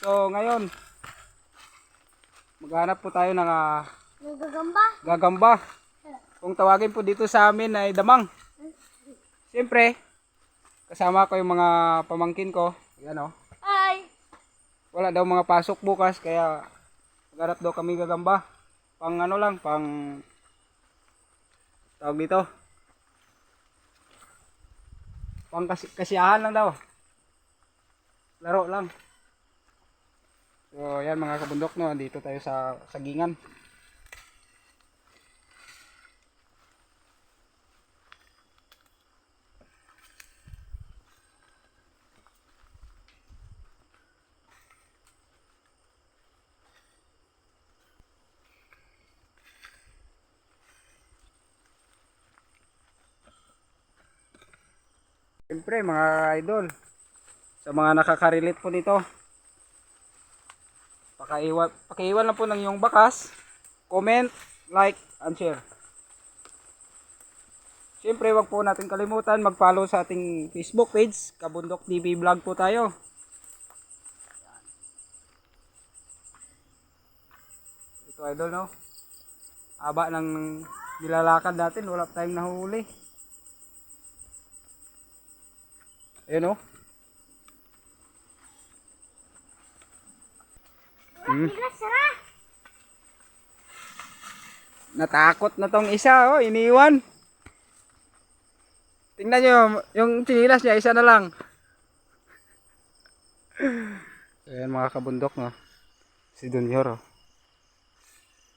So ngayon, maghanap po tayo ng gagamba. Kung tawagin po dito sa amin ay damang. Siyempre, kasama ko yung mga pamangkin ko. Yan o. Hi! Wala daw mga pasok bukas kaya maghanap daw kami gagamba. Pang ano lang, pang tawag dito. Pang kasiyahan lang daw. Laro lang. So yan mga kabundok, no, dito tayo sa sagingan. Siyempre mga idol, sa mga nakaka-relate po nito, pakiiwan lang po ng yung bakas, comment, like, and share. Siyempre wag po natin kalimutan mag-follow sa ating Facebook page, Kabundok TV Vlog po tayo. Ito idol, no, haba ng nilalakad natin, wala pa tayong nahuli. Ayun, oh. Natakot na tong isa, oh, iniwan. Tingnan nyo, yung chinilas niya, isa na lang. Ayan mga kabundok, no. Si Junior, oh.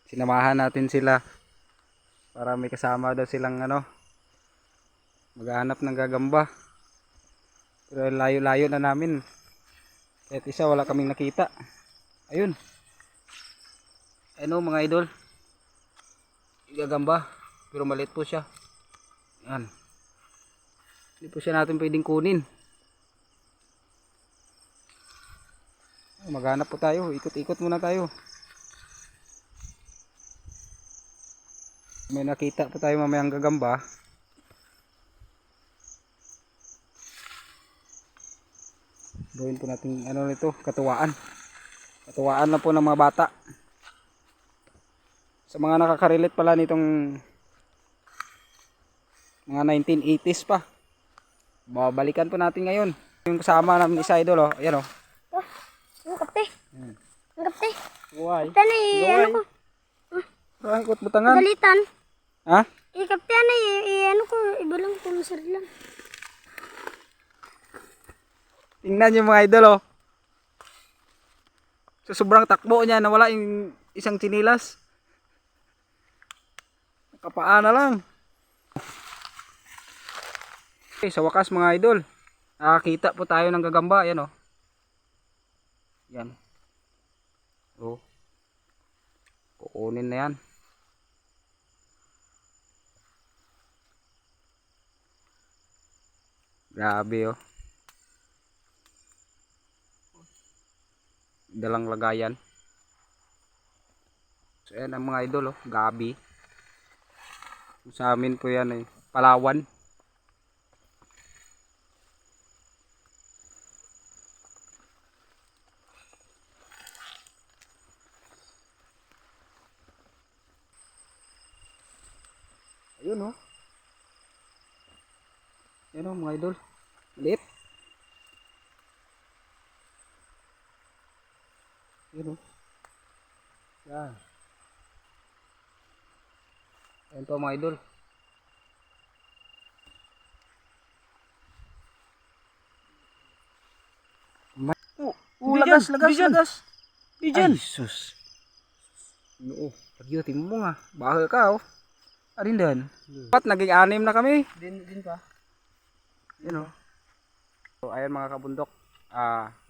Sinamahan natin sila para may kasama daw silang ano, maghahanap ng gagamba. Pero layo-layo na namin. Kahit isa wala kaming nakita. Ayun. Ano mga idol, gagamba, pero maliit po siya. Yan. Hindi po siya natin pwedeng kunin. Maghanap po tayo, ikot-ikot muna tayo. May nakita po tayo mamayang gagamba. Gawin po natin ano nito, katuwaan. Katuwaan na po ng mga bata. Sa mga nakaka-relate pala nitong mga 1980s pa. Babalikan po natin ngayon. Yung kasama namin isa idol, oh. Ayan, oh. Ang kapte. Ang kapte. Uway. Kapte na ano ko. Ay, ikot butangan. Dalitan. Ha? Kapte na ano ko. Iba lang ko. Masarap lang. Tingnan nyo mga idol, oh. So, sobrang takbo niya, nawala yung isang chinilas. Nakapaan na lang. Okay, sa wakas mga idol, nakakita po tayo ng gagamba. Yan, oh. Yan. Oh. Kukunin na yan. Grabe, oh. Dalang lagayan. So ayan ang mga idol, oh, gabi. Sa amin po yan, Palawan. Ayun, oh. Ayun, oh, mga idol. Lit. Ayun, oh. Yan. Ayun po mga idol. Lagas. Diyan. Ay, sus. Oo, pagyutin mo nga. Bahal ka, oh. Arin din. Pat, naging 6 na kami. Din pa. Yun, oh. So, ayan mga kabundok.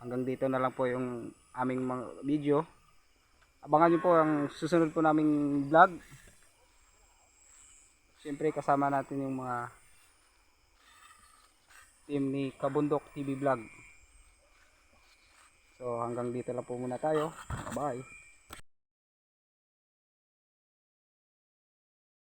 Hanggang dito na lang po yung aming mga video. Abangan nyo po ang susunod po naming vlog. Siyempre kasama natin yung mga team ni Kabundok TV Vlog. So hanggang dito lang po muna tayo. Bye bye.